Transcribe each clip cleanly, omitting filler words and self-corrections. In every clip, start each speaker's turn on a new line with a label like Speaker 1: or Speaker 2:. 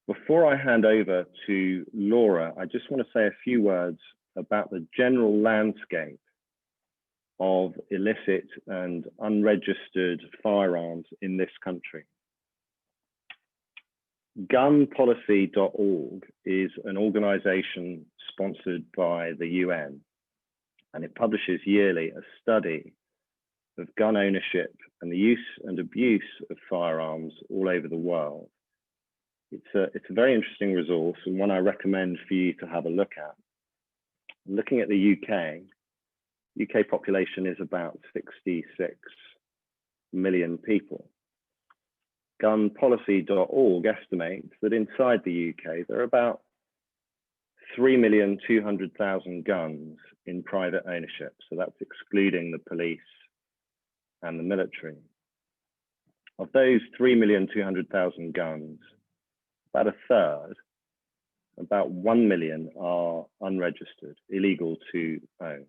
Speaker 1: Before I hand over to Laura, I just want to say a few words about the general landscape of illicit and unregistered firearms in this country. Gunpolicy.org is an organization sponsored by the UN, and it publishes yearly a study of gun ownership and the use and abuse of firearms all over the world. It's a very interesting resource and one I recommend for you to have a look at. Looking at the UK population is about 66 million people. Gunpolicy.org estimates that inside the UK, there are about 3,200,000 guns in private ownership. So that's excluding the police and the military. Of those 3,200,000 guns, about a third, about 1 million are unregistered, illegal to own.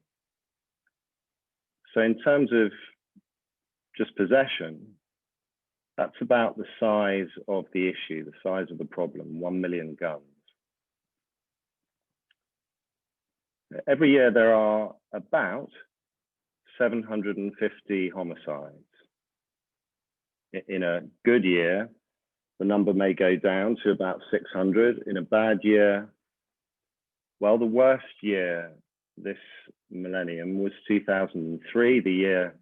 Speaker 1: So in terms of just possession, that's about the size of the issue, the size of the problem, 1 million guns. Every year there are about 750 homicides. In a good year, the number may go down to about 600. In a bad year, well, the worst year this millennium was 2003, the year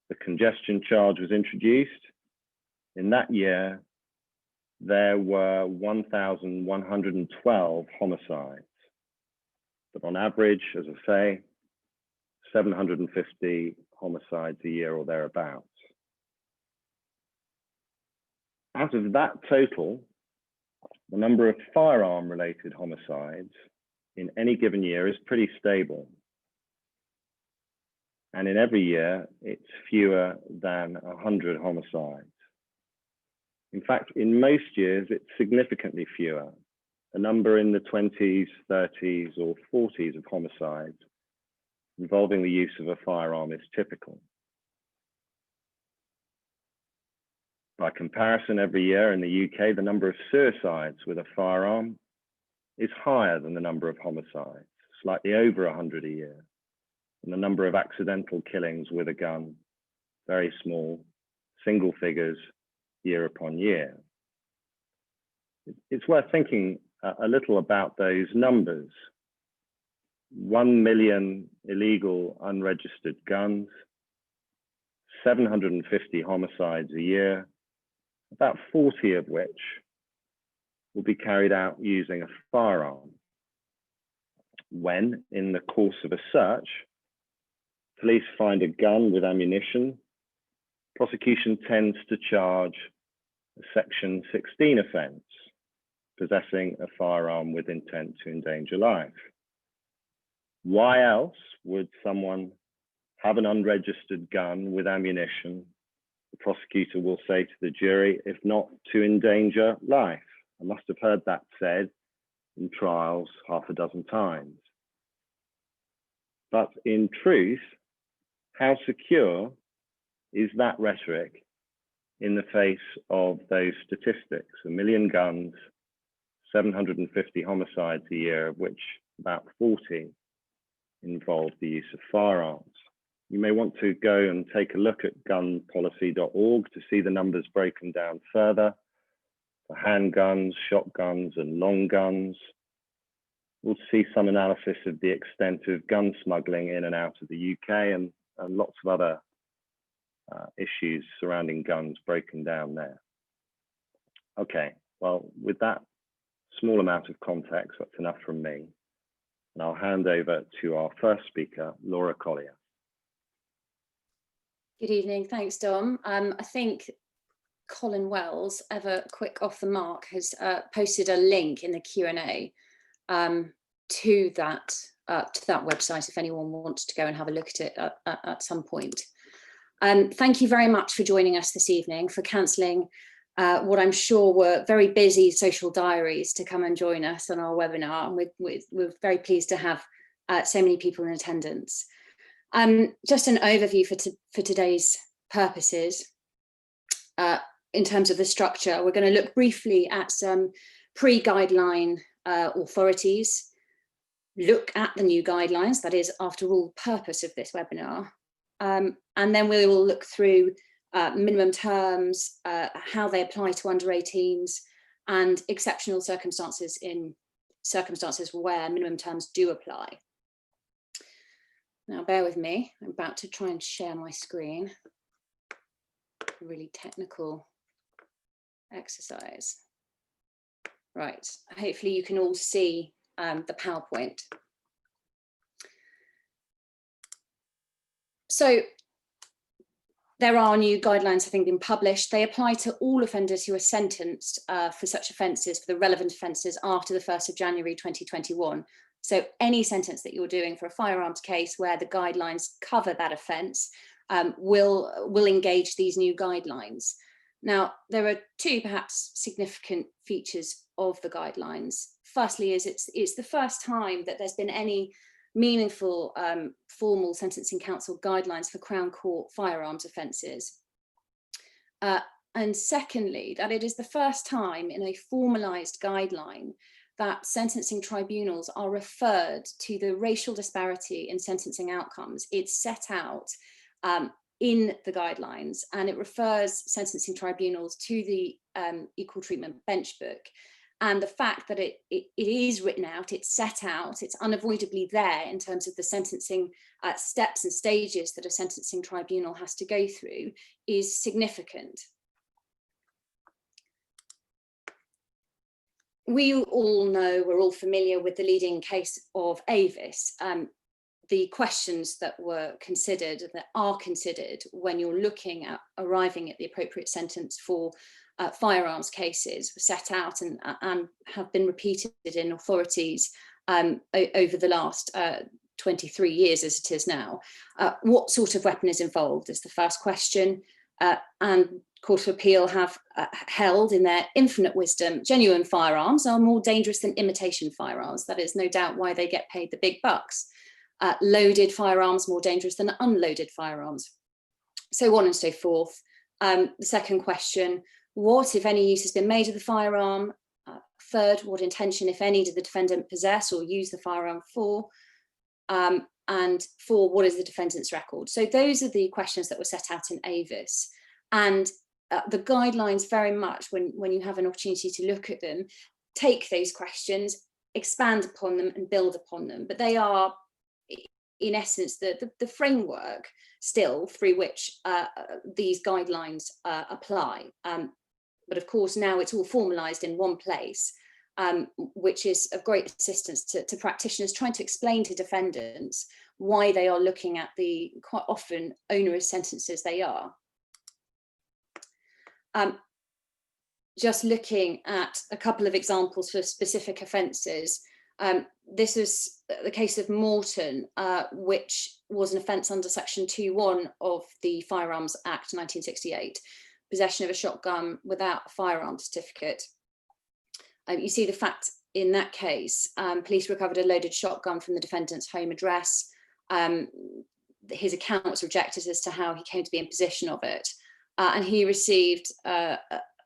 Speaker 1: the congestion charge was introduced. In that year, there were 1,112 homicides. But on average, as I say, 750 homicides a year or thereabouts. Out of that total, the number of firearm-related homicides in any given year is pretty stable. And in every year, it's fewer than 100 homicides. In fact, in most years, it's significantly fewer. A number in the 20s, 30s, or 40s of homicides involving the use of a firearm is typical. By comparison, every year in the UK, the number of suicides with a firearm is higher than the number of homicides, slightly over 100 a year. And the number of accidental killings with a gun, very small, single figures year upon year. It's worth thinking a little about those numbers. 1 million illegal unregistered guns, 750 homicides a year, about 40 of which will be carried out using a firearm. When, in the course of a search, police find a gun with ammunition, prosecution tends to charge a Section 16 offence, possessing a firearm with intent to endanger life. Why else would someone have an unregistered gun with ammunition? The prosecutor will say to the jury, if not to endanger life. I must have heard that said in trials half a dozen times. But in truth, how secure is that rhetoric in the face of those statistics? 1 million guns, 750 homicides a year, of which about 40 involve the use of firearms. You may want to go and take a look at gunpolicy.org to see the numbers broken down further for handguns, shotguns, and long guns. We'll see some analysis of the extent of gun smuggling in and out of the UK and lots of other issues surrounding guns broken down there. Okay, well, with that small amount of context, that's enough from me. And I'll hand over to our first speaker, Laura Collier.
Speaker 2: Good evening, thanks, Dom. I think Colin Wells, ever quick off the mark, has posted a link in the Q&A to that website if anyone wants to go and have a look at it at some point. Thank you very much for joining us this evening, for cancelling what I'm sure were very busy social diaries to come and join us on our webinar. And we're very pleased to have so many people in attendance. Just an overview for today's purposes. In terms of the structure, we're going to look briefly at some Pre-guideline authorities look at the new guidelines. That is, after all, the purpose of this webinar. And then we will look through minimum terms, how they apply to under 18s, and exceptional circumstances in circumstances where minimum terms do apply. Now, bear with me. I'm about to try and share my screen. A really technical exercise. Right, hopefully you can all see the PowerPoint. So there are new guidelines having been published. They apply to all offenders who are sentenced for such offences, for the relevant offences after the 1st of January 2021. So any sentence that you're doing for a firearms case where the guidelines cover that offence will engage these new guidelines. Now, there are two perhaps significant features of the guidelines. Firstly, is it's the first time that there's been any meaningful formal sentencing council guidelines for Crown Court firearms offences. And secondly, that it is the first time in a formalised guideline that sentencing tribunals are referred to the racial disparity in sentencing outcomes. It's set out in the guidelines, and it refers sentencing tribunals to the Equal Treatment Bench Book. And the fact that it is written out, it's set out, it's unavoidably there in terms of the sentencing steps and stages that a sentencing tribunal has to go through is significant. We all know, we're all familiar with the leading case of Avis. The questions that were considered, that are considered when you're looking at arriving at the appropriate sentence for firearms cases were set out and have been repeated in authorities over the last 23 years as it is now. What sort of weapon is involved is the first question, and Court of Appeal have held in their infinite wisdom, genuine firearms are more dangerous than imitation firearms. That is no doubt why they get paid the big bucks. Loaded firearms more dangerous than unloaded firearms. So on and so forth. The second question, what, if any, use has been made of the firearm? Third, what intention, if any, did the defendant possess or use the firearm for? And four, what is the defendant's record? So those are the questions that were set out in Avis. And the guidelines very much, when you have an opportunity to look at them, take those questions, expand upon them and build upon them. But they are, in essence, the framework still through which these guidelines apply. But of course, now it's all formalised in one place, which is of great assistance to practitioners trying to explain to defendants why they are looking at the quite often onerous sentences they are. Just looking at a couple of examples for specific offences. This is the case of Morton, which was an offence under Section 2.1 of the Firearms Act 1968, possession of a shotgun without a firearm certificate. You see the fact in that case, police recovered a loaded shotgun from the defendant's home address. His account was rejected as to how he came to be in possession of it. And he received a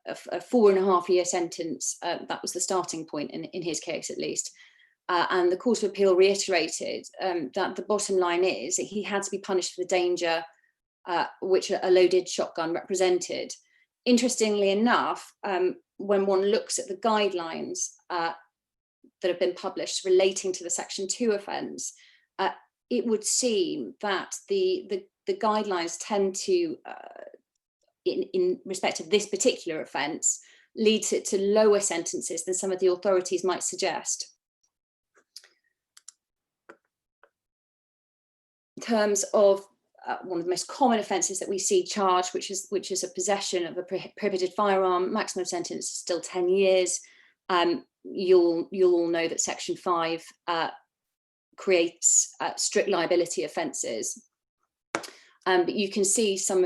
Speaker 2: 4.5-year sentence. That was the starting point in his case, at least. And the Court of Appeal reiterated that the bottom line is that he had to be punished for the danger which a loaded shotgun represented. Interestingly enough, when one looks at the guidelines that have been published relating to the Section 2 offence, it would seem that the guidelines tend to, in respect of this particular offence, lead to lower sentences than some of the authorities might suggest. In terms of one of the most common offences that we see charged, which is a possession of a prohibited firearm, maximum sentence is still 10 years. You'll all know that Section 5 creates strict liability offences. But you can see some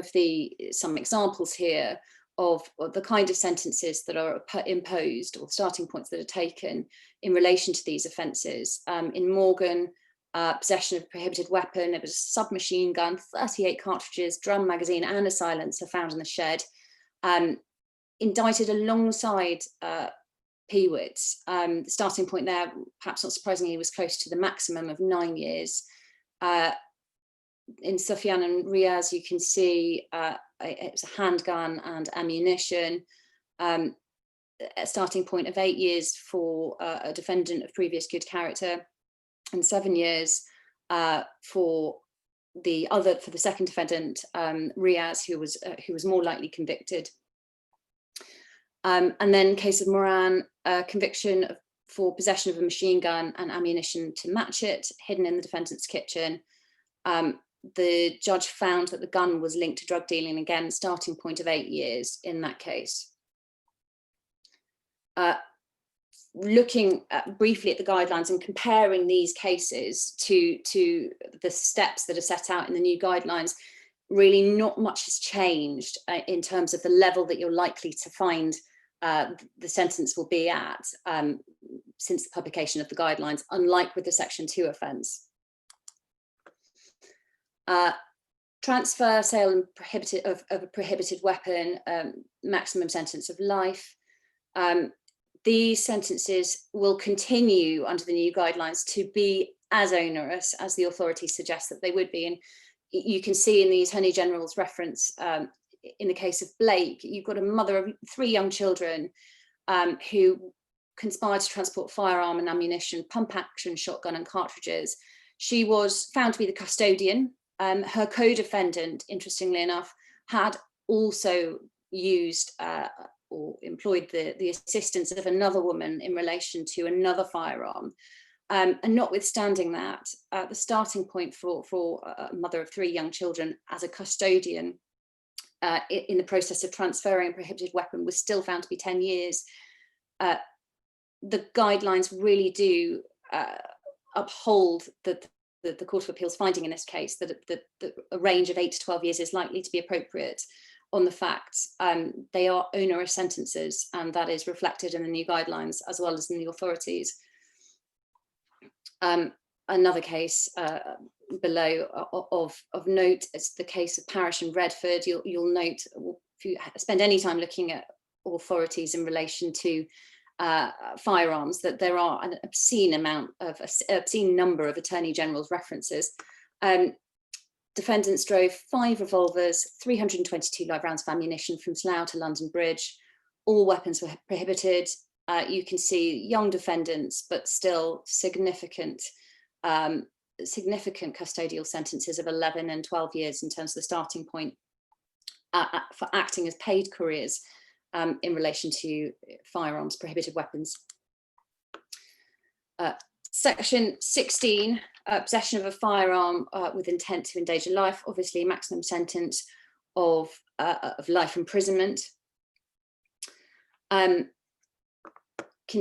Speaker 2: examples here of the kind of sentences that are imposed, or starting points that are taken in relation to these offences. In Morgan, possession of a prohibited weapon, it was a submachine gun, 38 cartridges, drum magazine and a silencer found in the shed, indicted alongside Peewits. The starting point there, perhaps not surprisingly, was close to the maximum of 9 years. In Sufyan and Riaz, you can see it was a handgun and ammunition. A starting point of 8 years for a defendant of previous good character, and 7 years for the second defendant, Riaz, who was more likely convicted. And then case of Moran, conviction for possession of a machine gun and ammunition to match it, hidden in the defendant's kitchen. The judge found that the gun was linked to drug dealing, again, starting point of 8 years in that case. Looking briefly at the guidelines and comparing these cases to the steps that are set out in the new guidelines, really not much has changed in terms of the level that you're likely to find the sentence will be at since the publication of the guidelines, unlike with the Section 2 offence. Transfer, sale and of a prohibited weapon, maximum sentence of life. These sentences will continue under the new guidelines to be as onerous as the authorities suggest that they would be. And you can see in the Attorney General's reference, in the case of Blake, you've got a mother of 3 young children who conspired to transport firearm and ammunition, pump action shotgun and cartridges. She was found to be the custodian. Her co-defendant, interestingly enough, had also used or employed the assistance of another woman in relation to another firearm. And notwithstanding that, the starting point for a mother of 3 young children as a custodian in the process of transferring a prohibited weapon was still found to be 10 years. The guidelines really do uphold the Court of Appeal's finding in this case that a range of 8 to 12 years is likely to be appropriate on the facts. They are onerous sentences, and that is reflected in the new guidelines as well as in the authorities. Another case below of note is the case of Parish and Bedford. You'll note, if you spend any time looking at authorities in relation to firearms, that there are an obscene number of Attorney General's references. Defendants drove 5 revolvers, 322 live rounds of ammunition from Slough to London Bridge. All weapons were prohibited. You can see young defendants, but still significant custodial sentences of 11 and 12 years in terms of the starting point for acting as paid couriers in relation to firearms, prohibited weapons. Section 16, possession of a firearm with intent to endanger life, obviously maximum sentence of life imprisonment. Can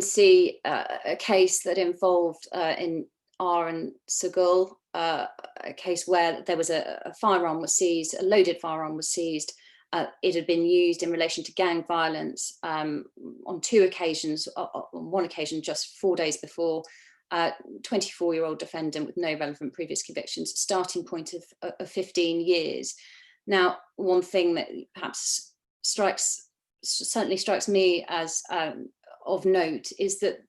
Speaker 2: see a case that involved in R and Segul, a case where there was a firearm was seized, a loaded firearm was seized. It had been used in relation to gang violence on 2 occasions, on one occasion just 4 days before. 24-year-old defendant with no relevant previous convictions, starting point of 15 years. Now, one thing that perhaps certainly strikes me as of note is that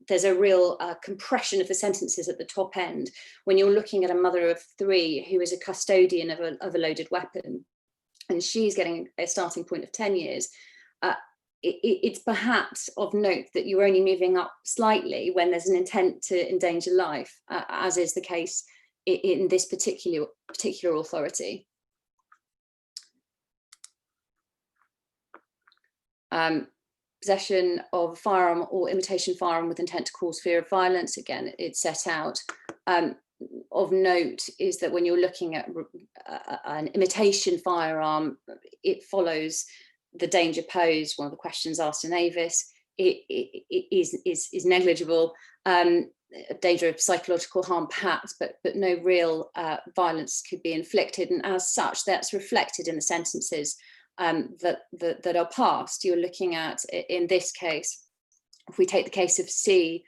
Speaker 2: there's a real compression of the sentences at the top end when you're looking at a mother of 3 who is a custodian of a loaded weapon, and she's getting a starting point of 10 years. It's perhaps of note that you're only moving up slightly when there's an intent to endanger life, as is the case in this particular authority. Possession of a firearm or imitation firearm with intent to cause fear of violence, again, it's set out. Of note is that when you're looking at an imitation firearm, it follows the danger posed, one of the questions asked in Avis, is negligible. Danger of psychological harm perhaps, but no real violence could be inflicted, and as such that's reflected in the sentences that are passed. You're looking at, in this case, if we take the case of C,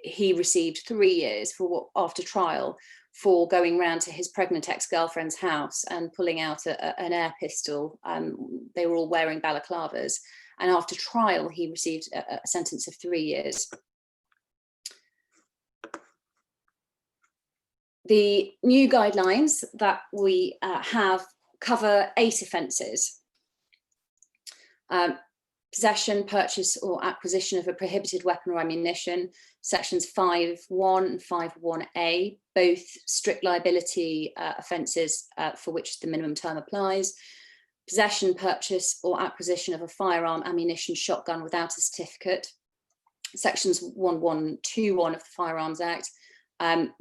Speaker 2: he received 3 years after trial for going round to his pregnant ex-girlfriend's house and pulling out an air pistol. They were all wearing balaclavas and after trial he received a sentence of 3 years. The new guidelines that we have cover 8 offences. Possession, purchase or acquisition of a prohibited weapon or ammunition, sections 5.1 and 5.1a, both strict liability offences for which the minimum term applies. Possession, purchase or acquisition of a firearm, ammunition, shotgun without a certificate, sections 1121 of the Firearms Act,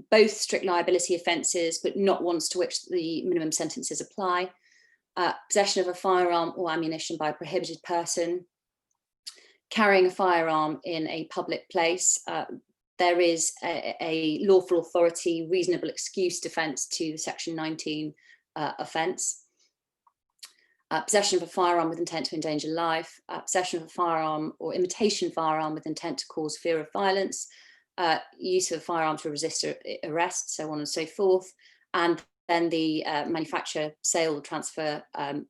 Speaker 2: both strict liability offences, but not ones to which the minimum sentences apply. Possession of a firearm or ammunition by a prohibited person, carrying a firearm in a public place. There is a lawful authority, reasonable excuse defence to the section 19 offence. Possession of a firearm with intent to endanger life, possession of a firearm or imitation firearm with intent to cause fear of violence, use of a firearm to resist arrest, so on and so forth, and then the manufacture, sale, transfer,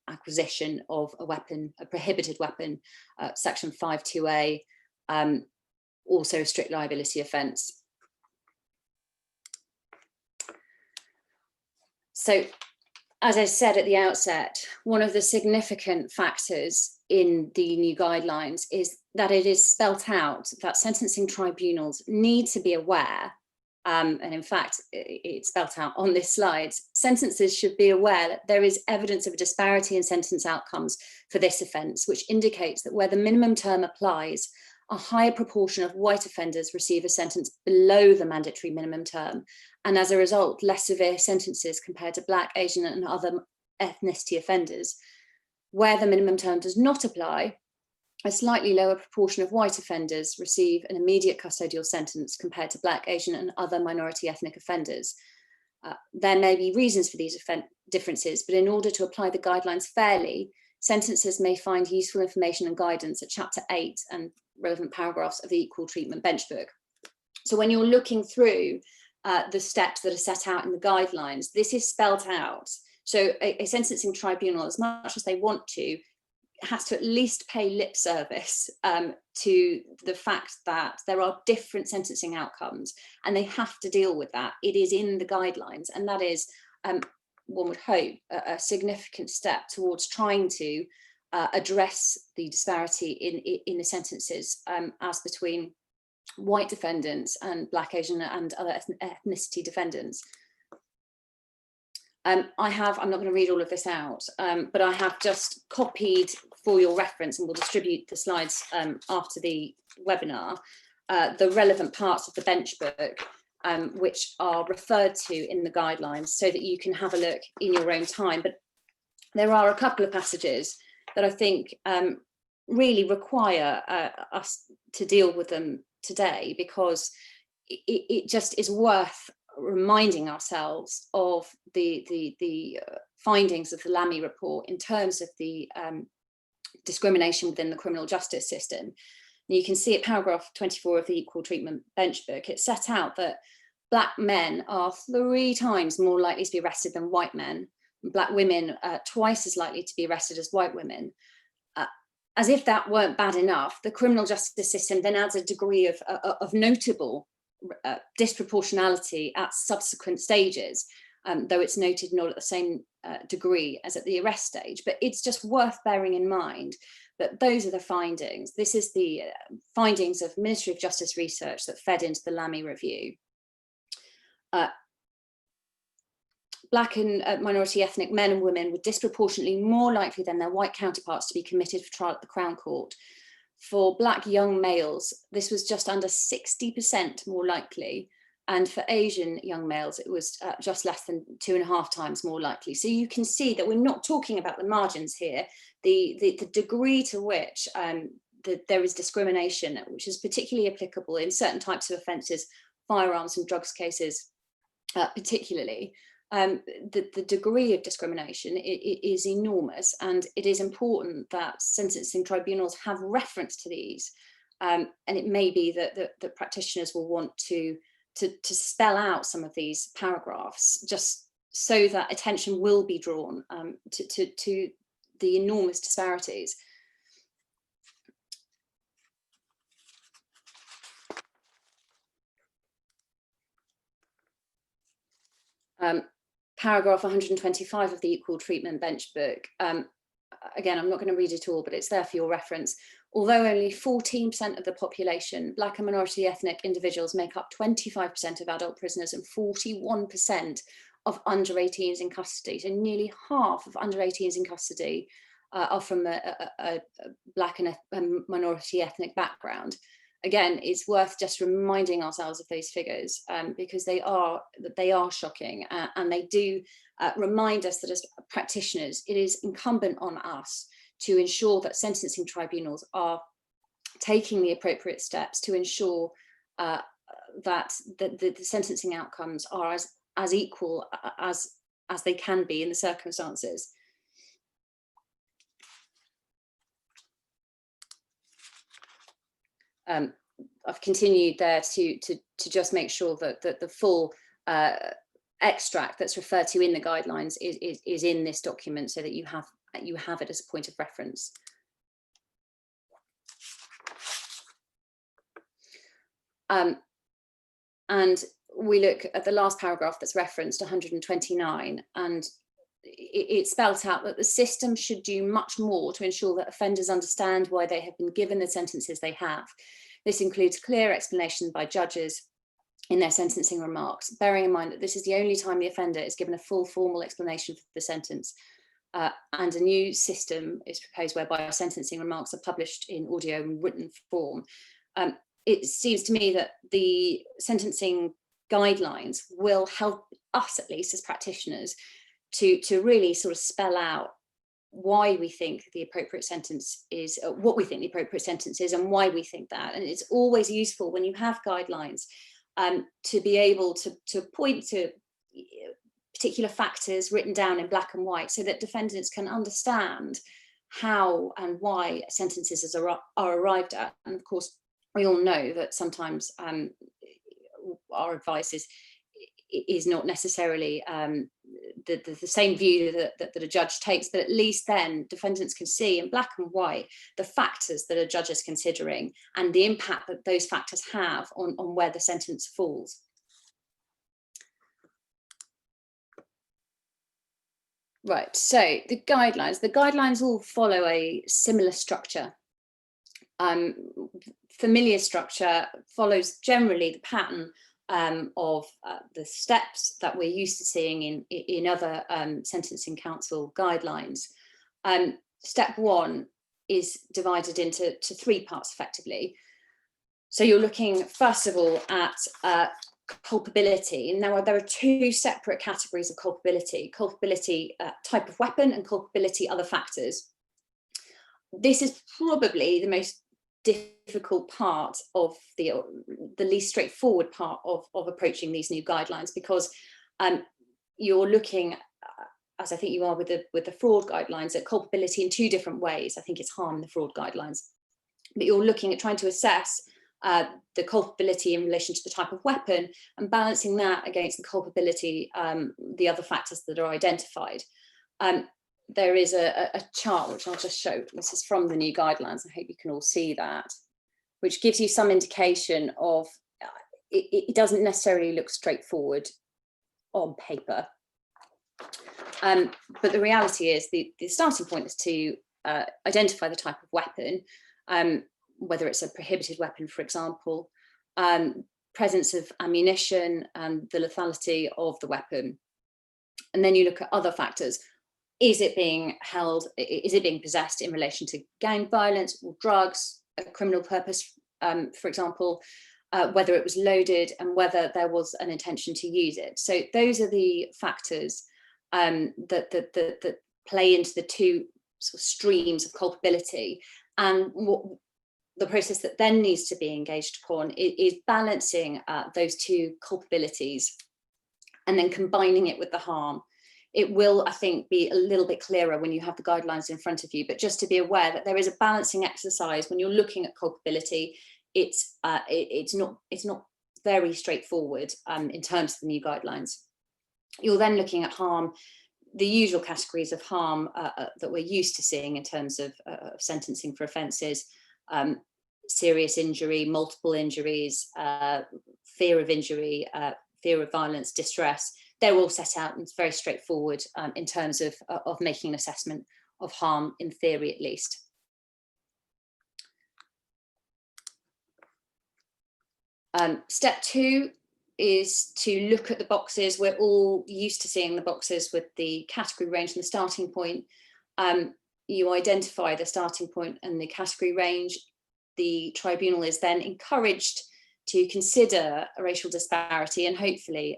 Speaker 2: acquisition of a weapon, a prohibited weapon, section 5.2a, also a strict liability offence. So, as I said at the outset, one of the significant factors in the new guidelines is that it is spelt out that sentencing tribunals need to be aware, and in fact, it's spelt out on this slide, sentences should be aware that there is evidence of a disparity in sentence outcomes for this offence, which indicates that where the minimum term applies, a higher proportion of white offenders receive a sentence below the mandatory minimum term, and as a result, less severe sentences compared to Black, Asian and other ethnicity offenders. Where the minimum term does not apply, a slightly lower proportion of white offenders receive an immediate custodial sentence compared to Black, Asian and other minority ethnic offenders. There may be reasons for these differences, but in order to apply the guidelines fairly, sentences may find useful information and guidance at chapter 8 and relevant paragraphs of the Equal Treatment Bench Book. So when you're looking through the steps that are set out in the guidelines, this is spelt out. So a sentencing tribunal, as much as they want to, has to at least pay lip service to the fact that there are different sentencing outcomes and they have to deal with that. It is in the guidelines, and that is, one would hope, a significant step towards trying to address the disparity in the sentences as between white defendants and Black, Asian and other ethnicity defendants. I'm not going to read all of this out, but I have just copied for your reference, and we'll distribute the slides after the webinar, the relevant parts of the bench book, which are referred to in the guidelines, so that you can have a look in your own time. But there are a couple of passages that I think really require us to deal with them today, because it just is worth reminding ourselves of the findings of the Lamy report in terms of the discrimination within the criminal justice system. And you can see at paragraph 24 of the Equal Treatment Bench Book, it set out that Black men are 3 times more likely to be arrested than white men, and Black women twice as likely to be arrested as white women. As if that weren't bad enough, the criminal justice system then adds a degree of notable disproportionality at subsequent stages, though it's noted not at the same degree as at the arrest stage. But it's just worth bearing in mind that those are the findings. This is the findings of Ministry of Justice research that fed into the Lamy review. Black and minority ethnic men and women were disproportionately more likely than their white counterparts to be committed for trial at the Crown Court. For Black young males, this was just under 60% more likely. And for Asian young males, it was just less than 2.5 times more likely. So you can see that we're not talking about the margins here. The degree to which there is discrimination, which is particularly applicable in certain types of offences, firearms and drugs cases particularly, the degree of discrimination is enormous, and it is important that sentencing tribunals have reference to these. And it may be that practitioners will want to spell out some of these paragraphs, just so that attention will be drawn to the enormous disparities. paragraph 125 of the Equal Treatment Bench Book, again, I'm not going to read it all, but it's there for your reference. Although only 14% of the population, Black and minority ethnic individuals make up 25% of adult prisoners and 41% of under 18s in custody. So nearly half of under 18s in custody are from a Black and a minority ethnic background. Again, it's worth just reminding ourselves of those figures because they are shocking, and they do remind us that as practitioners, it is incumbent on us to ensure that sentencing tribunals are taking the appropriate steps to ensure that the sentencing outcomes are as equal as they can be in the circumstances. I've continued there to just make sure that the full extract that's referred to in the guidelines is in this document, so that you have it as a point of reference. And we look at the last paragraph that's referenced, 129, and it spells out that the system should do much more to ensure that offenders understand why they have been given the sentences they have. This includes clear explanation by judges in their sentencing remarks, bearing in mind that this is the only time the offender is given a full formal explanation for the sentence. And a new system is proposed whereby sentencing remarks are published in audio and written form. It seems to me that the sentencing guidelines will help us, at least as practitioners, to really sort of spell out why we think the appropriate sentence is, what we think the appropriate sentence is, and why we think that. And it's always useful when you have guidelines to be able to point to particular factors written down in black and white, so that defendants can understand how and why sentences are arrived at. And of course, we all know that sometimes our advice is not necessarily the same view that a judge takes, but at least then defendants can see in black and white the factors that a judge is considering and the impact that those factors have on where the sentence falls. Right, so the guidelines all follow a similar structure. Familiar structure follows generally the pattern of the steps that we're used to seeing in other sentencing council guidelines. Step one is divided into three parts effectively. So you're looking first of all at culpability. And now there are two separate categories of culpability: culpability type of weapon and culpability other factors. This is probably the most difficult part of the least straightforward part of approaching these new guidelines, because you're looking, as I think you are with the fraud guidelines, at culpability in two different ways. I think it's harm in the fraud guidelines, but you're looking at trying to assess the culpability in relation to the type of weapon and balancing that against the culpability, the other factors that are identified. There is a chart which I'll just show. This is from the new guidelines. I hope you can all see that, which gives you some indication of it doesn't necessarily look straightforward on paper. But the reality is the starting point is to identify the type of weapon, whether it's a prohibited weapon, for example, presence of ammunition and the lethality of the weapon. And then you look at other factors. Is it being held, is it being possessed in relation to gang violence or drugs, a criminal purpose, for example, whether it was loaded and whether there was an intention to use it. So those are the factors that play into the two sort of streams of culpability. And what the process that then needs to be engaged upon is balancing those two culpabilities and then combining it with the harm. It will, I think, be a little bit clearer when you have the guidelines in front of you, but just to be aware that there is a balancing exercise when you're looking at culpability. It's not very straightforward in terms of the new guidelines. You're then looking at harm, the usual categories of harm that we're used to seeing in terms of sentencing for offences: serious injury, multiple injuries, fear of injury, fear of violence, distress. they're all set out, and it's very straightforward in terms of making an assessment of harm, in theory at least. Step 2 is to look at the boxes. We're all used to seeing the boxes with the category range and the starting point. You identify the starting point and the category range. The tribunal is then encouraged to consider a racial disparity and hopefully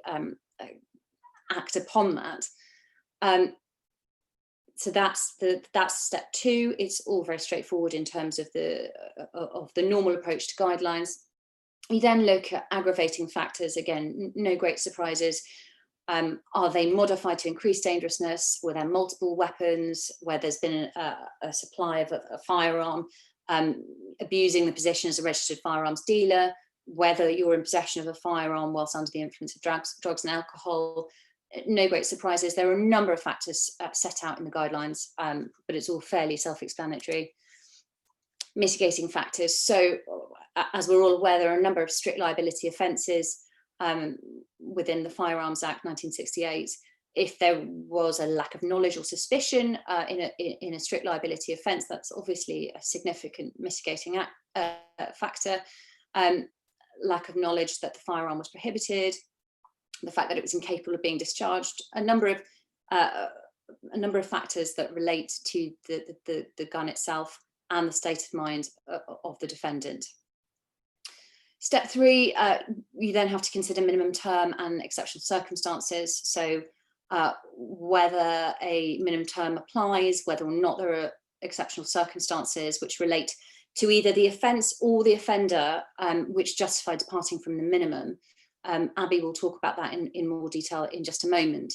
Speaker 2: act upon that. So that's step 2. It's all very straightforward in terms of the normal approach to guidelines. We then look at aggravating factors. Again, no great surprises. Are they modified to increase dangerousness? Were there multiple weapons? Where there's been a supply of a firearm? Abusing the position as a registered firearms dealer? Whether you're in possession of a firearm whilst under the influence of drugs and alcohol? No great surprises. There are a number of factors set out in the guidelines, but it's all fairly self-explanatory. Mitigating factors. So, as we're all aware, there are a number of strict liability offences within the Firearms Act 1968. If there was a lack of knowledge or suspicion in a strict liability offence, that's obviously a significant mitigating factor. Lack of knowledge that the firearm was prohibited, the fact that it was incapable of being discharged, a number of factors that relate to the gun itself and the state of mind of the defendant. Step 3, you then have to consider minimum term and exceptional circumstances. So whether a minimum term applies, whether or not there are exceptional circumstances which relate to either the offence or the offender, which justify departing from the minimum. Abby will talk about that in more detail in just a moment.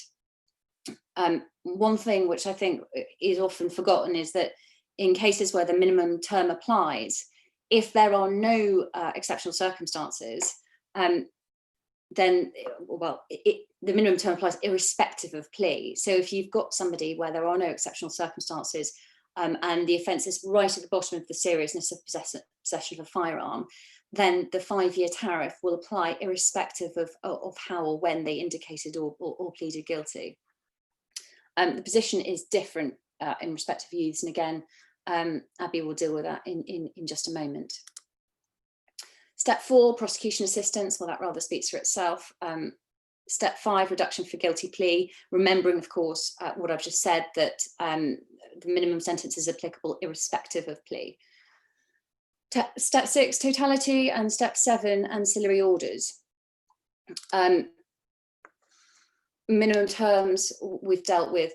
Speaker 2: One thing which I think is often forgotten is that in cases where the minimum term applies, if there are no exceptional circumstances, then, the minimum term applies irrespective of plea. So if you've got somebody where there are no exceptional circumstances and the offence is right at the bottom of the seriousness of possession of a firearm, then the 5-year tariff will apply irrespective of how or when they indicated or pleaded guilty. The position is different in respect of youths, and again, Abby will deal with that in just a moment. Step 4, prosecution assistance. Well, that rather speaks for itself. Step 5, reduction for guilty plea. Remembering, of course, what I've just said, that the minimum sentence is applicable irrespective of plea. Step 6, totality, and step 7, ancillary orders. Minimum terms we've dealt with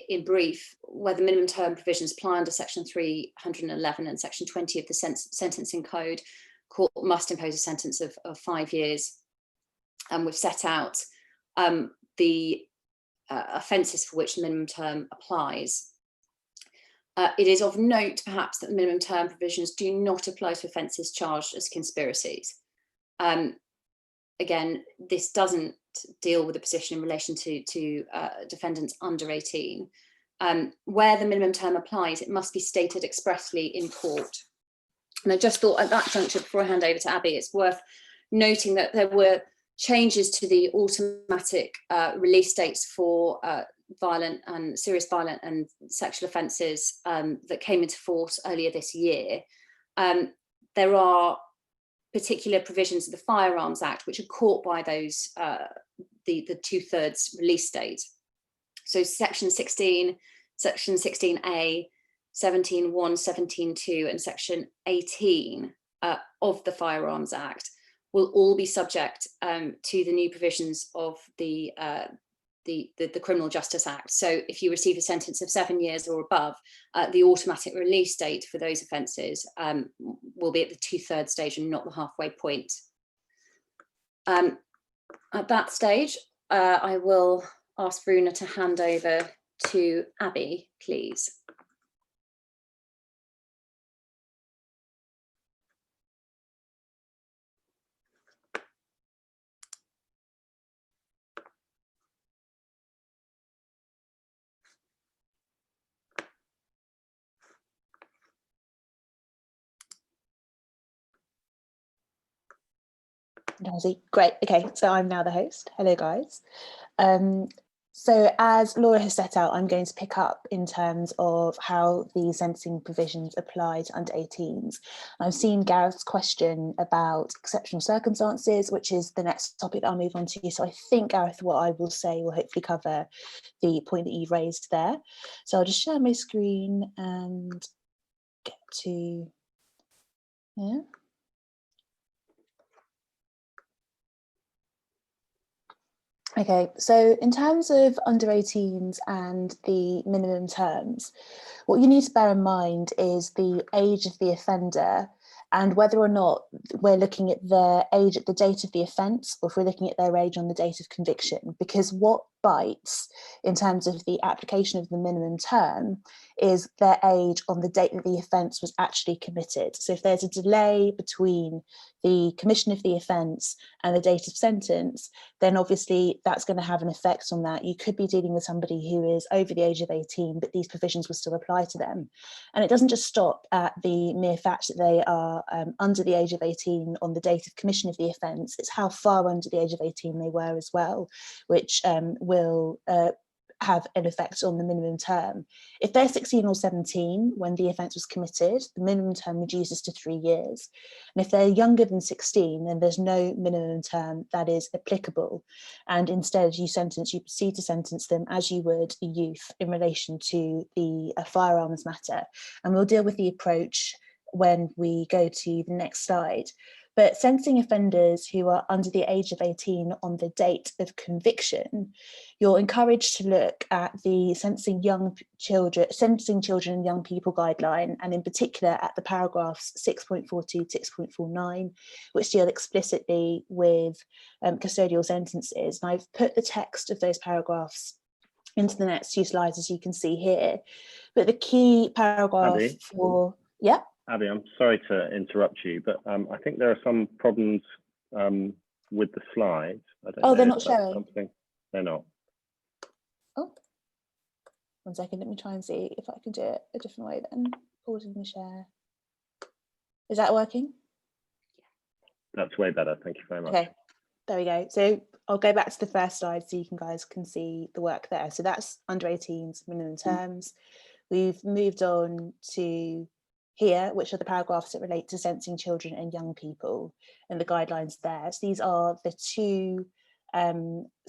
Speaker 2: in brief, where the minimum term provisions apply under section 311 and section 20 of the sentencing code. Court must impose a sentence of 5 years, and we've set out the offences for which the minimum term applies. It is of note, perhaps, that the minimum term provisions do not apply to offences charged as conspiracies. Again, this doesn't deal with the position in relation to defendants under 18. Where the minimum term applies, it must be stated expressly in court. And I just thought at that juncture, before I hand over to Abby, it's worth noting that there were changes to the automatic release dates for violent and serious violent and sexual offences that came into force earlier this year. There are particular provisions of the Firearms Act which are caught by those the 2/3 release date. So section 16, section 16A, 17.1, 17.2 and section 18 of the Firearms Act will all be subject to the new provisions of the Criminal Justice Act. So if you receive a sentence of 7 years or above, the automatic release date for those offences will be at the 2/3 stage and not the halfway point. At that stage, I will ask Bruna to hand over to Abby, please.
Speaker 3: Nosy. Great. Okay, so I'm now the host. Hello, guys. So as Laura has set out, I'm going to pick up in terms of how the sentencing provisions apply to under 18s. I've seen Gareth's question about exceptional circumstances, which is the next topic that I'll move on to. So I think, Gareth, what I will say will hopefully cover the point that you've raised there. So I'll just share my screen and get to, yeah. Okay, so in terms of under 18s and the minimum terms, what you need to bear in mind is the age of the offender and whether or not we're looking at their age at the date of the offence or if we're looking at their age on the date of conviction, because what bites in terms of the application of the minimum term is their age on the date that the offence was actually committed. So if there's a delay between the commission of the offence and the date of sentence, then obviously that's going to have an effect on that. You could be dealing with somebody who is over the age of 18, but these provisions will still apply to them. And it doesn't just stop at the mere fact that they are under the age of 18 on the date of commission of the offence. It's how far under the age of 18 they were as well, which will have an effect on the minimum term. If they're 16 or 17 when the offence was committed, the minimum term reduces to 3 years. And if they're younger than 16, then there's no minimum term that is applicable. And instead you proceed to sentence them as you would a youth in relation to the firearms matter. And we'll deal with the approach when we go to the next slide. But sentencing offenders who are under the age of 18 on the date of conviction, you're encouraged to look at the sentencing children and young people guideline, and in particular at the paragraphs 6.42, 6.49, which deal explicitly with custodial sentences. And I've put the text of those paragraphs into the next 2 slides, as you can see here. But the key paragraph
Speaker 1: Abby? Abby, I'm sorry to interrupt you, but I think there are some problems with the slides. I don't know
Speaker 3: they're not showing.
Speaker 1: They're not.
Speaker 3: Oh, 1 second. Let me try and see if I can do it a different way then. Pausing the share. Is that working?
Speaker 1: That's way better. Thank you very much.
Speaker 3: Okay, there we go. So I'll go back to the first slide so you guys can see the work there. So that's under 18's minimum terms. We've moved on to here, which are the paragraphs that relate to sentencing children and young people and the guidelines there. So these are the 2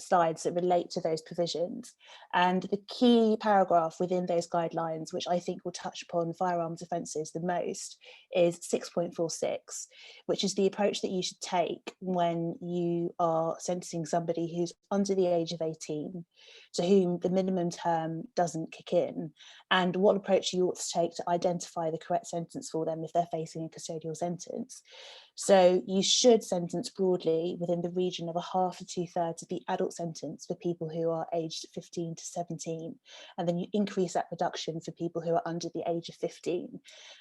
Speaker 3: slides that relate to those provisions. And the key paragraph within those guidelines, which I think will touch upon firearms offences the most, is 6.46, which is the approach that you should take when you are sentencing somebody who's under the age of 18, to whom the minimum term doesn't kick in, and what approach you ought to take to identify the correct sentence for them if they're facing a custodial sentence. So you should sentence broadly within the region of a half to 2/3 of the adult sentence for people who are aged 15 to 17, and then you increase that reduction for people who are under the age of 15.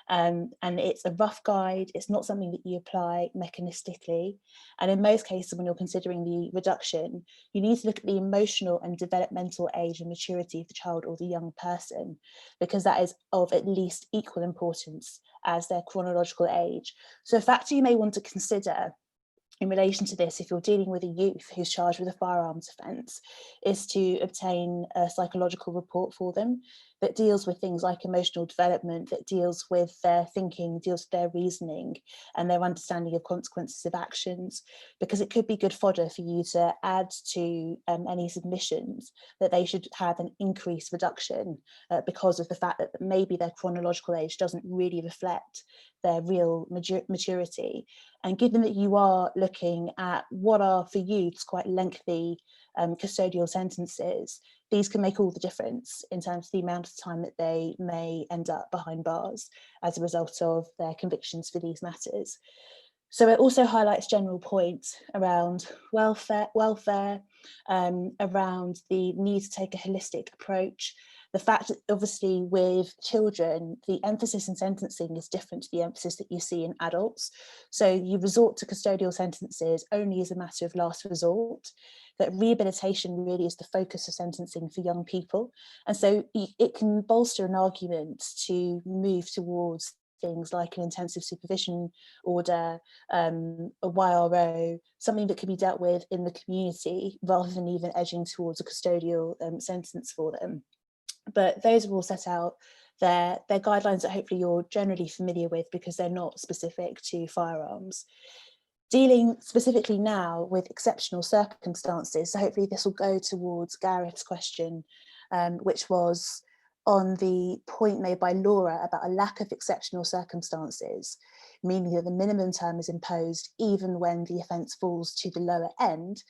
Speaker 3: And it's a rough guide. It's not something that you apply mechanistically. And in most cases, when you're considering the reduction, you need to look at the emotional and developmental age and maturity of the child or the young person, because that is of at least equal importance as their chronological age. So a factor you may want to consider in relation to this, if you're dealing with a youth who's charged with a firearms offence, is to obtain a psychological report for them that deals with things like emotional development, that deals with their thinking, deals with their reasoning and their understanding of consequences of actions, because it could be good fodder for you to add to any submissions that they should have an increased reduction because of the fact that maybe their chronological age doesn't really reflect their real maturity. And given that you are looking at what are for youths quite lengthy custodial sentences, these can make all the difference in terms of the amount of time that they may end up behind bars as a result of their convictions for these matters. So it also highlights general points around welfare, around the need to take a holistic approach. The fact that obviously with children, the emphasis in sentencing is different to the emphasis that you see in adults. So you resort to custodial sentences only as a matter of last resort, that rehabilitation really is the focus of sentencing for young people. And so it can bolster an argument to move towards things like an intensive supervision order, a YRO, something that could be dealt with in the community rather than even edging towards a custodial sentence for them. But those are all set out there. They're guidelines that hopefully you're generally familiar with because they're not specific to firearms. Dealing specifically now with exceptional circumstances, so hopefully this will go towards Gareth's question, which was on the point made by Laura about a lack of exceptional circumstances, meaning that the minimum term is imposed even when the offence falls to the lower end.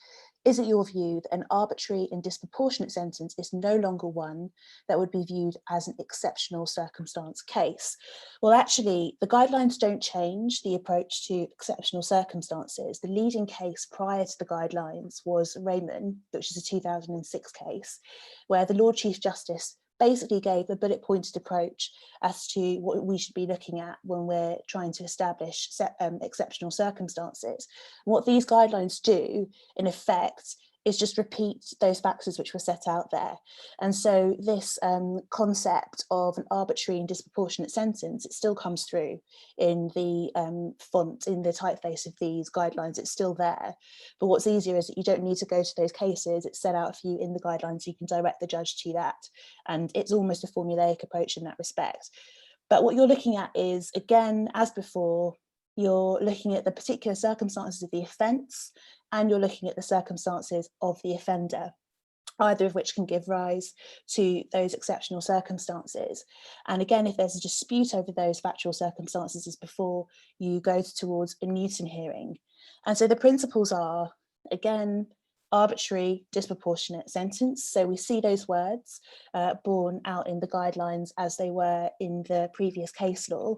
Speaker 3: Is it your view that an arbitrary and disproportionate sentence is no longer one that would be viewed as an exceptional circumstance case? Well, actually, the guidelines don't change the approach to exceptional circumstances. The leading case prior to the guidelines was Raymond, which is a 2006 case, where the Lord Chief Justice basically gave a bullet pointed approach as to what we should be looking at when we're trying to establish exceptional circumstances. What these guidelines do, in effect, is just repeat those factors which were set out there. And so this concept of an arbitrary and disproportionate sentence, it still comes through in the font, in the typeface of these guidelines, it's still there. But what's easier is that you don't need to go to those cases, it's set out for you in the guidelines, so you can direct the judge to that. And it's almost a formulaic approach in that respect. But what you're looking at is, again, as before, you're looking at the particular circumstances of the offence, and you're looking at the circumstances of the offender, either of which can give rise to those exceptional circumstances. And again, if there's a dispute over those factual circumstances as before, you go towards a Newton hearing. And so the principles are, again, arbitrary, disproportionate sentence. So we see those words borne out in the guidelines as they were in the previous case law.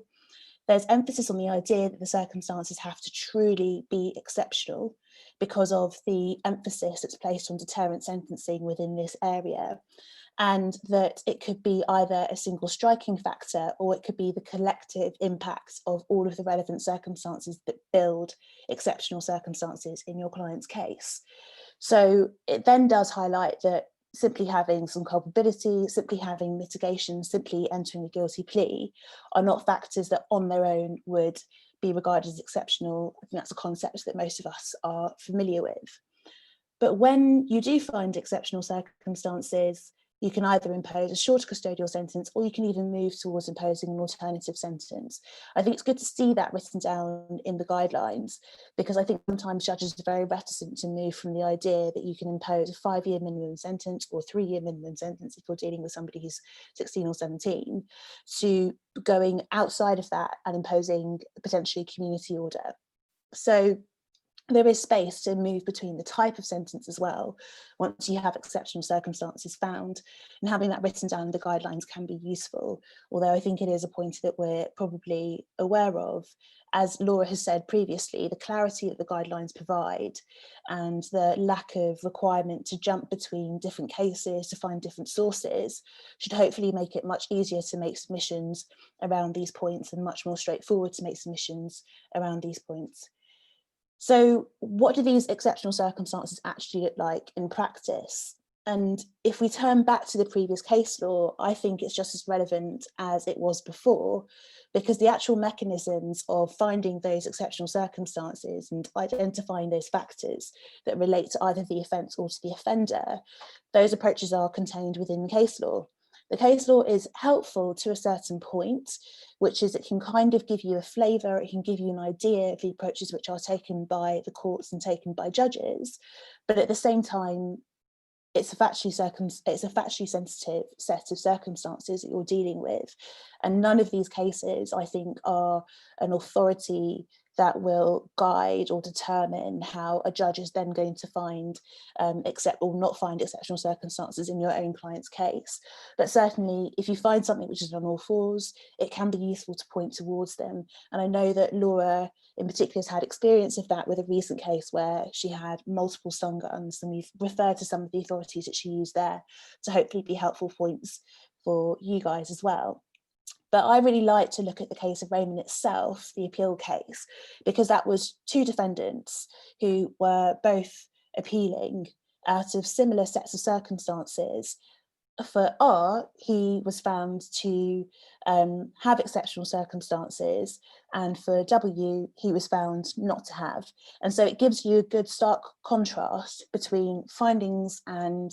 Speaker 3: There's emphasis on the idea that the circumstances have to truly be exceptional because of the emphasis that's placed on deterrent sentencing within this area, and that it could be either a single striking factor or it could be the collective impact of all of the relevant circumstances that build exceptional circumstances in your client's case. So it then does highlight that simply having some culpability, simply having mitigation, simply entering a guilty plea are not factors that on their own would be regarded as exceptional. I think that's a concept that most of us are familiar with. But when you do find exceptional circumstances, you can either impose a shorter custodial sentence or you can even move towards imposing an alternative sentence. I think it's good to see that written down in the guidelines, because I think sometimes judges are very reticent to move from the idea that you can impose a 5-year minimum sentence or 3-year minimum sentence if you're dealing with somebody who's 16 or 17, to going outside of that and imposing potentially a community order. So there is space to move between the type of sentence as well, once you have exceptional circumstances found, and having that written down in the guidelines can be useful, although I think it is a point that we're probably aware of. As Laura has said previously, the clarity that the guidelines provide and the lack of requirement to jump between different cases to find different sources should hopefully make it much easier to make submissions around these points and much more straightforward to make submissions around these points. So what do these exceptional circumstances actually look like in practice? And if we turn back to the previous case law, I think it's just as relevant as it was before, because the actual mechanisms of finding those exceptional circumstances and identifying those factors that relate to either the offence or to the offender, those approaches are contained within case law. The case law is helpful to a certain point, which is it can kind of give you a flavour, it can give you an idea of the approaches which are taken by the courts and taken by judges, but at the same time, it's a factually sensitive set of circumstances that you're dealing with. And none of these cases, I think, are an authority that will guide or determine how a judge is then going to find accept or not find exceptional circumstances in your own client's case. But certainly, if you find something which is on all fours, it can be useful to point towards them. And I know that Laura in particular has had experience of that with a recent case where she had multiple stun guns, and we've referred to some of the authorities that she used there to hopefully be helpful points for you guys as well. But I really like to look at the case of Raymond itself, the appeal case, because that was two defendants who were both appealing out of similar sets of circumstances. For R, he was found to have exceptional circumstances, and for W, he was found not to have. And so it gives you a good stark contrast between findings and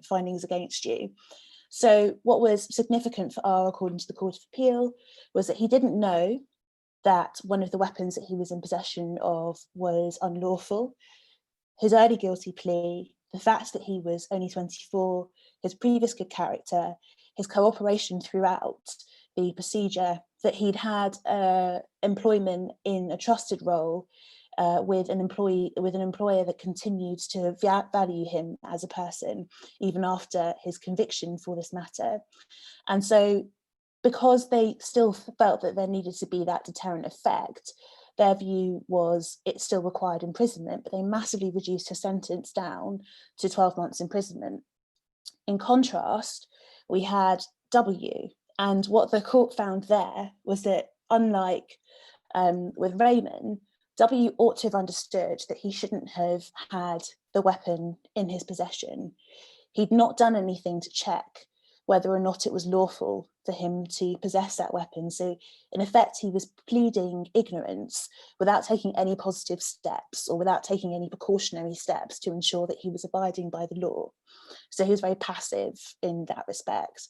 Speaker 3: findings against you. So what was significant for R, according to the Court of Appeal, was that he didn't know that one of the weapons that he was in possession of was unlawful. His early guilty plea, the fact that he was only 24, his previous good character, his cooperation throughout the procedure, that he'd had employment in a trusted role with an employer that continued to value him as a person, even after his conviction for this matter. And so, because they still felt that there needed to be that deterrent effect, their view was it still required imprisonment, but they massively reduced his sentence down to 12 months imprisonment. In contrast, we had W, and what the court found there was that, unlike with Raymond, W ought to have understood that he shouldn't have had the weapon in his possession. He'd not done anything to check whether or not it was lawful for him to possess that weapon. So in effect, he was pleading ignorance without taking any positive steps or without taking any precautionary steps to ensure that he was abiding by the law. So he was very passive in that respect.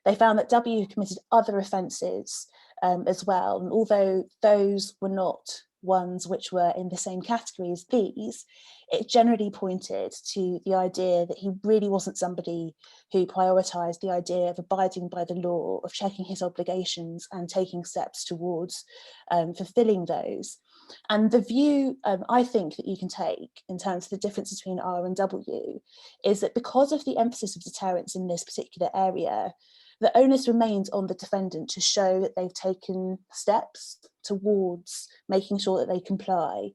Speaker 3: They found that W committed other offences as well. And although those were not ones which were in the same category as these, it generally pointed to the idea that he really wasn't somebody who prioritised the idea of abiding by the law, of checking his obligations and taking steps towards fulfilling those. And the view I think that you can take in terms of the difference between R and W is that because of the emphasis of deterrence in this particular area, the onus remains on the defendant to show that they've taken steps towards making sure that they comply,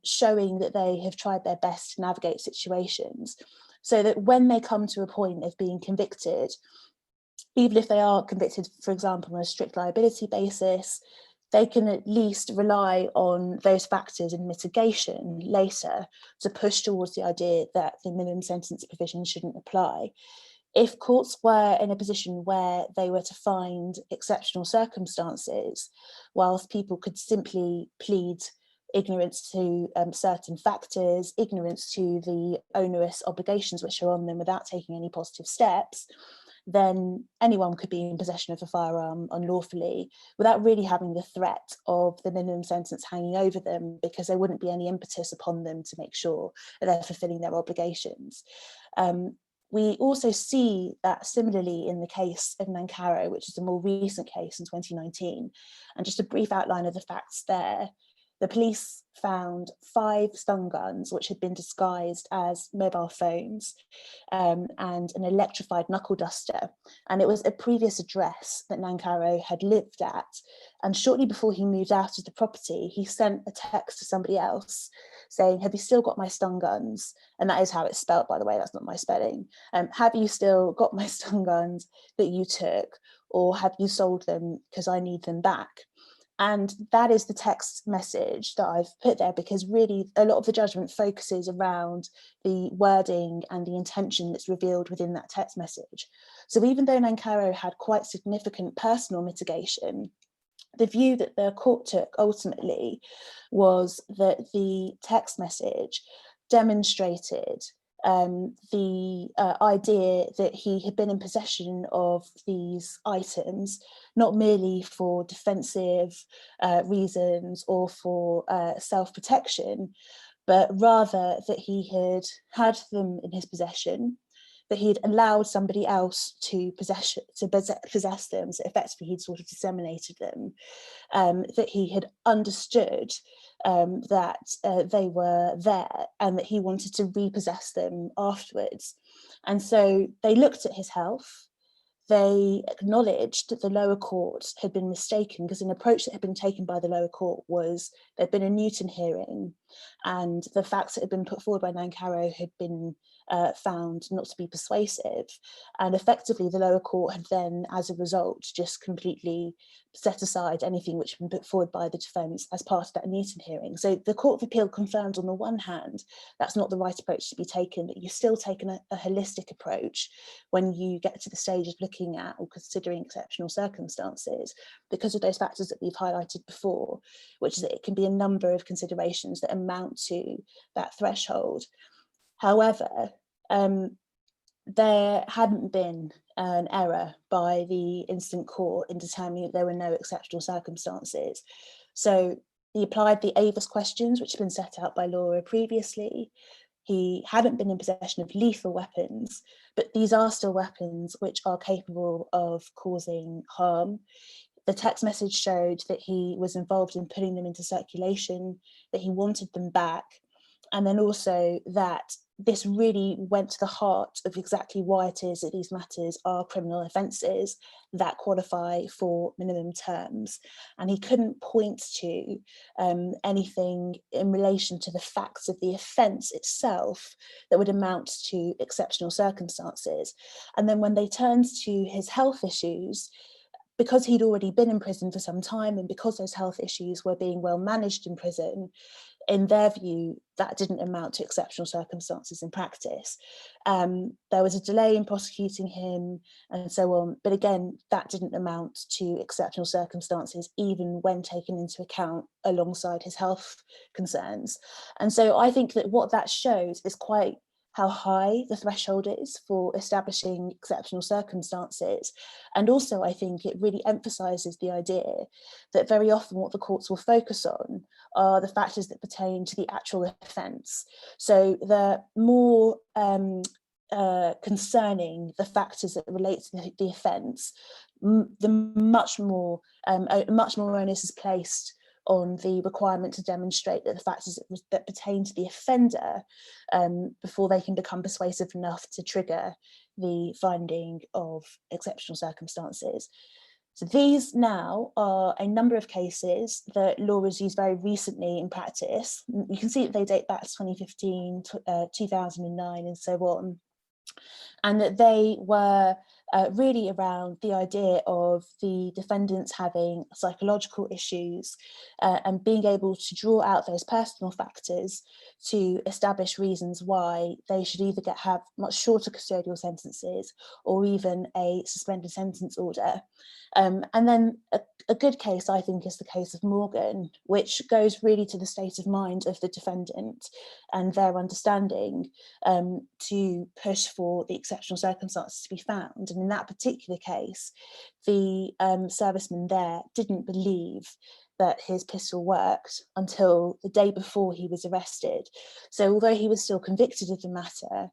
Speaker 3: showing that they have tried their best to navigate situations, so that when they come to a point of being convicted, even if they are convicted, for example, on a strict liability basis, they can at least rely on those factors in mitigation later to push towards the idea that the minimum sentence provision shouldn't apply. If courts were in a position where they were to find exceptional circumstances, whilst people could simply plead ignorance to certain factors, ignorance to the onerous obligations which are on them without taking any positive steps, then anyone could be in possession of a firearm unlawfully without really having the threat of the minimum sentence hanging over them, because there wouldn't be any impetus upon them to make sure that they're fulfilling their obligations. We also see that similarly in the case of Nankaro, which is a more recent case in 2019. And just a brief outline of the facts there. The police found 5 stun guns which had been disguised as mobile phones and an electrified knuckle duster. And it was a previous address that Nankaro had lived at. And shortly before he moved out of the property, he sent a text to somebody else saying, "Have you still got my stun guns?" And that is how it's spelled, by the way, that's not my spelling. "Have you still got my stun guns that you took, or have you sold them because I need them back?" And that is the text message that I've put there, because really a lot of the judgment focuses around the wording and the intention that's revealed within that text message. So even though Nankaro had quite significant personal mitigation, the view that the court took ultimately was that the text message demonstrated the idea that he had been in possession of these items, not merely for defensive reasons or for self-protection, but rather that he had them in his possession, that he'd allowed somebody else to possess them, so effectively he'd sort of disseminated them, that he had understood that they were there and that he wanted to repossess them afterwards. And so they looked at his health. They acknowledged that the lower court had been mistaken, because an approach that had been taken by the lower court was there'd been a Newton hearing, and the facts that had been put forward by Nankaro had been found not to be persuasive, and effectively the lower court had then, as a result, just completely set aside anything which had been put forward by the defence as part of that Newton hearing. So the Court of Appeal confirmed, on the one hand, that's not the right approach to be taken, that you're still taking a holistic approach when you get to the stage of looking at or considering exceptional circumstances, because of those factors that we've highlighted before, which is that it can be a number of considerations that amount to that threshold. However, there hadn't been an error by the instant court in determining that there were no exceptional circumstances. So he applied the Avis questions, which had been set out by Laura previously. He hadn't been in possession of lethal weapons, but these are still weapons which are capable of causing harm. The text message showed that he was involved in putting them into circulation, that he wanted them back, and then also that this really went to the heart of exactly why it is that these matters are criminal offences that qualify for minimum terms. And he couldn't point to anything in relation to the facts of the offence itself that would amount to exceptional circumstances. And then when they turned to his health issues, because he'd already been in prison for some time, and because those health issues were being well managed in prison, in their view, that didn't amount to exceptional circumstances in practice. There was a delay in prosecuting him and so on, but again, that didn't amount to exceptional circumstances, even when taken into account alongside his health concerns. And so I think that what that shows is quite how high the threshold is for establishing exceptional circumstances. And also, I think it really emphasises the idea that very often what the courts will focus on are the factors that pertain to the actual offence. So the more concerning the factors that relate to the offence, the much more onus is placed on the requirement to demonstrate that the factors that pertain to the offender before they can become persuasive enough to trigger the finding of exceptional circumstances. So these now are a number of cases that Laura's used very recently in practice. You can see that they date back to 2015, 2009 and so on. And that they were really around the idea of the defendants having psychological issues and being able to draw out those personal factors to establish reasons why they should either have much shorter custodial sentences or even a suspended sentence order. And then a good case, I think, is the case of Morgan, which goes really to the state of mind of the defendant and their understanding to push for the exceptional circumstances to be found. And in that particular case, the serviceman there didn't believe that his pistol worked until the day before he was arrested. So although he was still convicted of the matter,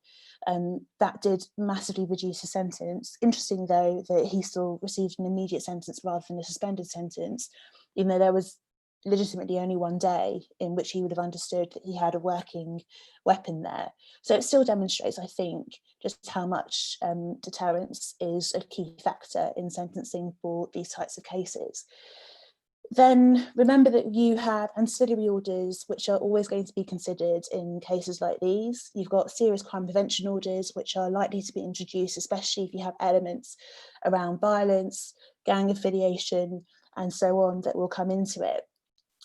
Speaker 3: that did massively reduce his sentence. Interesting, though, that he still received an immediate sentence rather than a suspended sentence, even though there was legitimately only one day in which he would have understood that he had a working weapon there. So it still demonstrates, I think, just how much deterrence is a key factor in sentencing for these types of cases. Then remember that you have ancillary orders, which are always going to be considered in cases like these. You've got serious crime prevention orders, which are likely to be introduced, especially if you have elements around violence, gang affiliation, and so on that will come into it.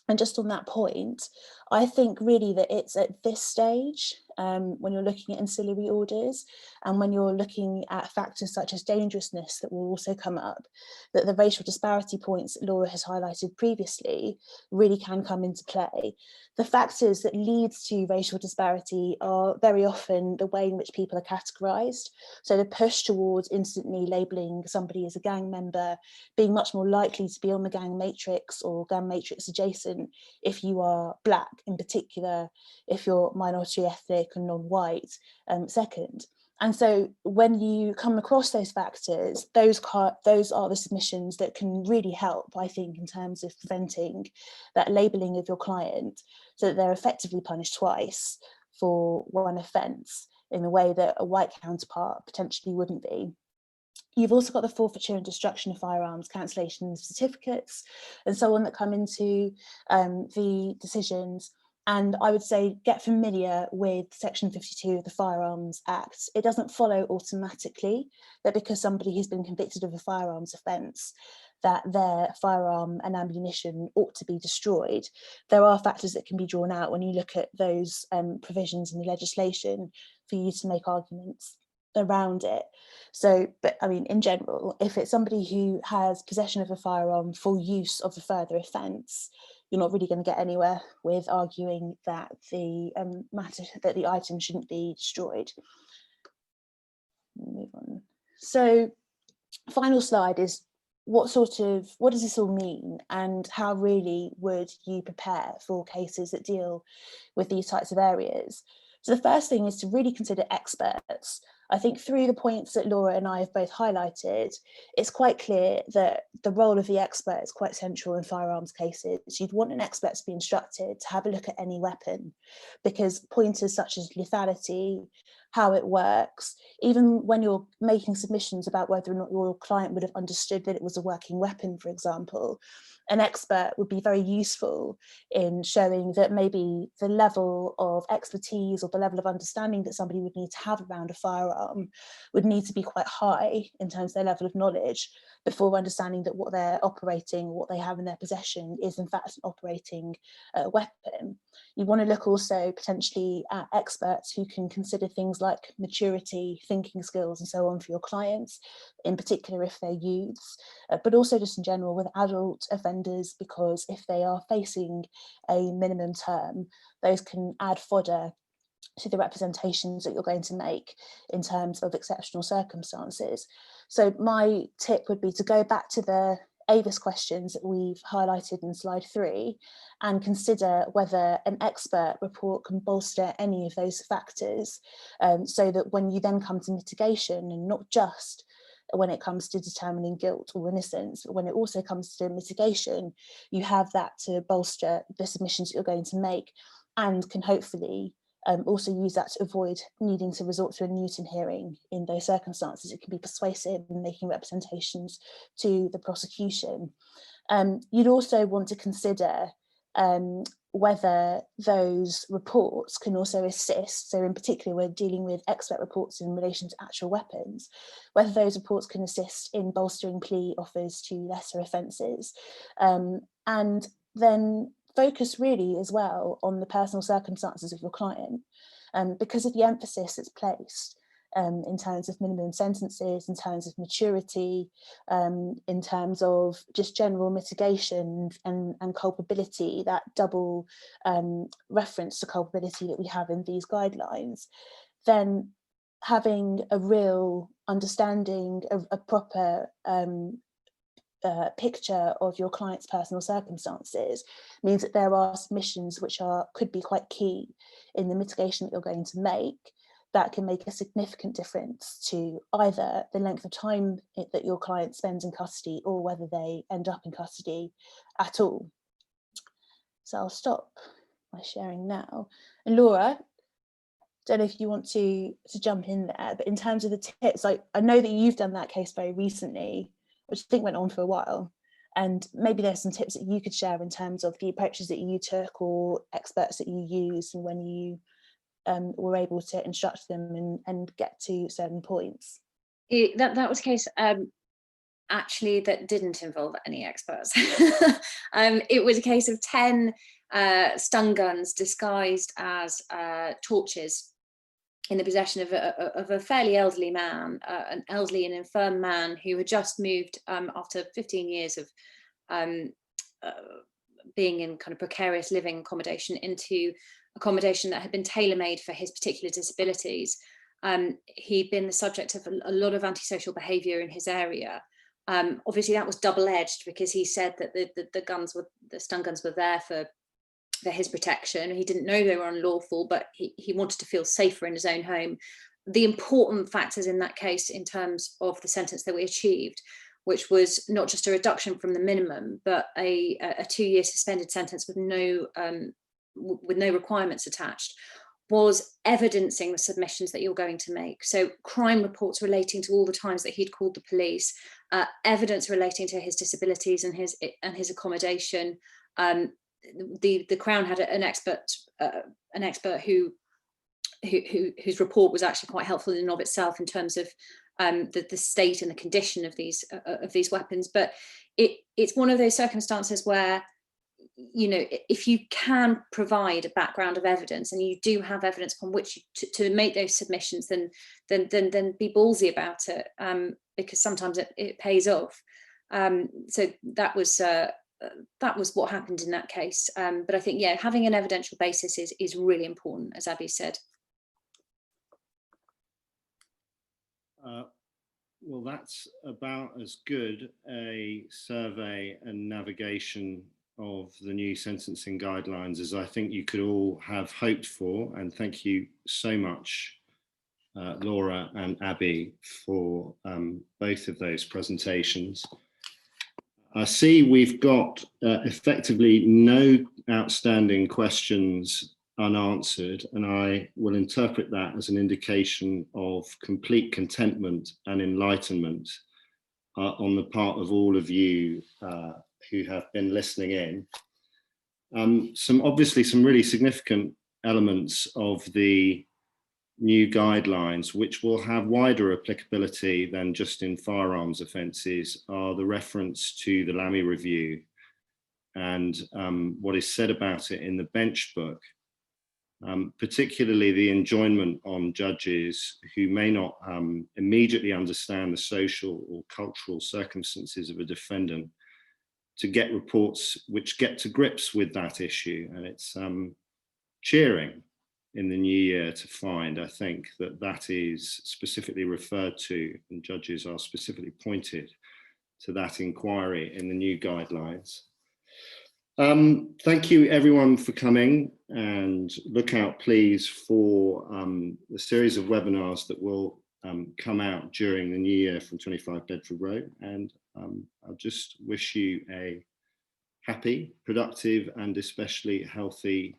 Speaker 3: And just on that point, I think really that it's at this stage, when you're looking at ancillary orders and when you're looking at factors such as dangerousness that will also come up, that the racial disparity points that Laura has highlighted previously really can come into play. The factors that lead to racial disparity are very often the way in which people are categorised. So the push towards instantly labelling somebody as a gang member, being much more likely to be on the gang matrix or gang matrix adjacent if you are Black in particular, if you're minority ethnic and non-white, second. And so when you come across those factors, those are the submissions that can really help, I think, in terms of preventing that labelling of your client so that they're effectively punished twice for one offence in a way that a white counterpart potentially wouldn't be. You've also got the forfeiture and destruction of firearms, cancellation of certificates, and so on that come into the decisions. And I would say get familiar with Section 52 of the Firearms Act. It doesn't follow automatically that because somebody has been convicted of a firearms offence, that their firearm and ammunition ought to be destroyed. There are factors that can be drawn out when you look at those provisions in the legislation for you to make arguments around it. So, but I mean, in general, if it's somebody who has possession of a firearm for use of a further offence, you're not really going to get anywhere with arguing that the the item shouldn't be destroyed. Move on. So, final slide is what does this all mean, and how really would you prepare for cases that deal with these types of areas? So the first thing is to really consider experts. I think through the points that Laura and I have both highlighted, it's quite clear that the role of the expert is quite central in firearms cases. You'd want an expert to be instructed to have a look at any weapon, because pointers such as lethality, how it works, even when you're making submissions about whether or not your client would have understood that it was a working weapon, for example, an expert would be very useful in showing that maybe the level of expertise or the level of understanding that somebody would need to have around a firearm would need to be quite high in terms of their level of knowledge before understanding that what they're operating, what they have in their possession is in fact an operating weapon. You want to look also potentially at experts who can consider things like maturity, thinking skills and so on for your clients, in particular if they're youths, but also just in general with adult offenders, because if they are facing a minimum term, those can add fodder to the representations that you're going to make in terms of exceptional circumstances. So my tip would be to go back to the AVIS questions that we've highlighted in slide 3 and consider whether an expert report can bolster any of those factors, so that when you then come to mitigation, and not just when it comes to determining guilt or innocence, but when it also comes to mitigation, you have that to bolster the submissions that you're going to make, and can hopefully also use that to avoid needing to resort to a Newton hearing in those circumstances. It can be persuasive in making representations to the prosecution. You'd also want to consider whether those reports can also assist, so in particular we're dealing with expert reports in relation to actual weapons, whether those reports can assist in bolstering plea offers to lesser offences, and then focus really as well on the personal circumstances of your client, because of the emphasis that's placed in terms of minimum sentences, in terms of maturity, in terms of just general mitigation and culpability, that double reference to culpability that we have in these guidelines, then having a real understanding of a proper picture of your client's personal circumstances means that there are submissions which could be quite key in the mitigation that you're going to make, that can make a significant difference to either the length of time that your client spends in custody or whether they end up in custody at all. So I'll stop my sharing now. And Laura, don't know if you want to jump in there, but in terms of the tips, I know that you've done that case very recently, which I think went on for a while, and maybe there's some tips that you could share in terms of the approaches that you took or experts that you used, and when you were able to instruct them and get to certain points.
Speaker 2: That was a case actually that didn't involve any experts. It was a case of 10 stun guns disguised as torches in the possession of a fairly elderly man, an elderly and infirm man who had just moved after 15 years of being in kind of precarious living accommodation into accommodation that had been tailor-made for his particular disabilities. He'd been the subject of a lot of antisocial behaviour in his area. Obviously that was double-edged, because he said that the stun guns were there for his protection. He didn't know they were unlawful, but he wanted to feel safer in his own home. The important factors in that case in terms of the sentence that we achieved, which was not just a reduction from the minimum, but a 2-year suspended sentence with no requirements attached, was evidencing the submissions that you're going to make. So crime reports relating to all the times that he'd called the police, evidence relating to his disabilities and his accommodation. The Crown had an expert whose report was actually quite helpful in and of itself in terms of the state and the condition of these weapons. But it's one of those circumstances where, you know, if you can provide a background of evidence and you do have evidence upon which to make those submissions, then be ballsy about it, because sometimes it pays off. So that was what happened in that case. But I think, yeah, having an evidential basis is really important, as Abby said.
Speaker 4: Well, that's about as good a survey and navigation of the new sentencing guidelines as I think you could all have hoped for. And thank you so much, Laura and Abby, for both of those presentations. I see we've got effectively no outstanding questions unanswered, and I will interpret that as an indication of complete contentment and enlightenment on the part of all of you who have been listening in. Obviously some really significant elements of the new guidelines, which will have wider applicability than just in firearms offences, are the reference to the Lamy Review and what is said about it in the bench book. Particularly the enjoinment on judges who may not immediately understand the social or cultural circumstances of a defendant to get reports which get to grips with that issue. And it's cheering in the new year to find, I think, that is specifically referred to, and judges are specifically pointed to that inquiry in the new guidelines. Thank you everyone for coming, and look out please for the series of webinars that will come out during the new year from 25 Bedford Road, and I'll just wish you a happy, productive and especially healthy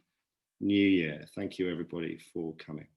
Speaker 4: new year. Thank you everybody for coming.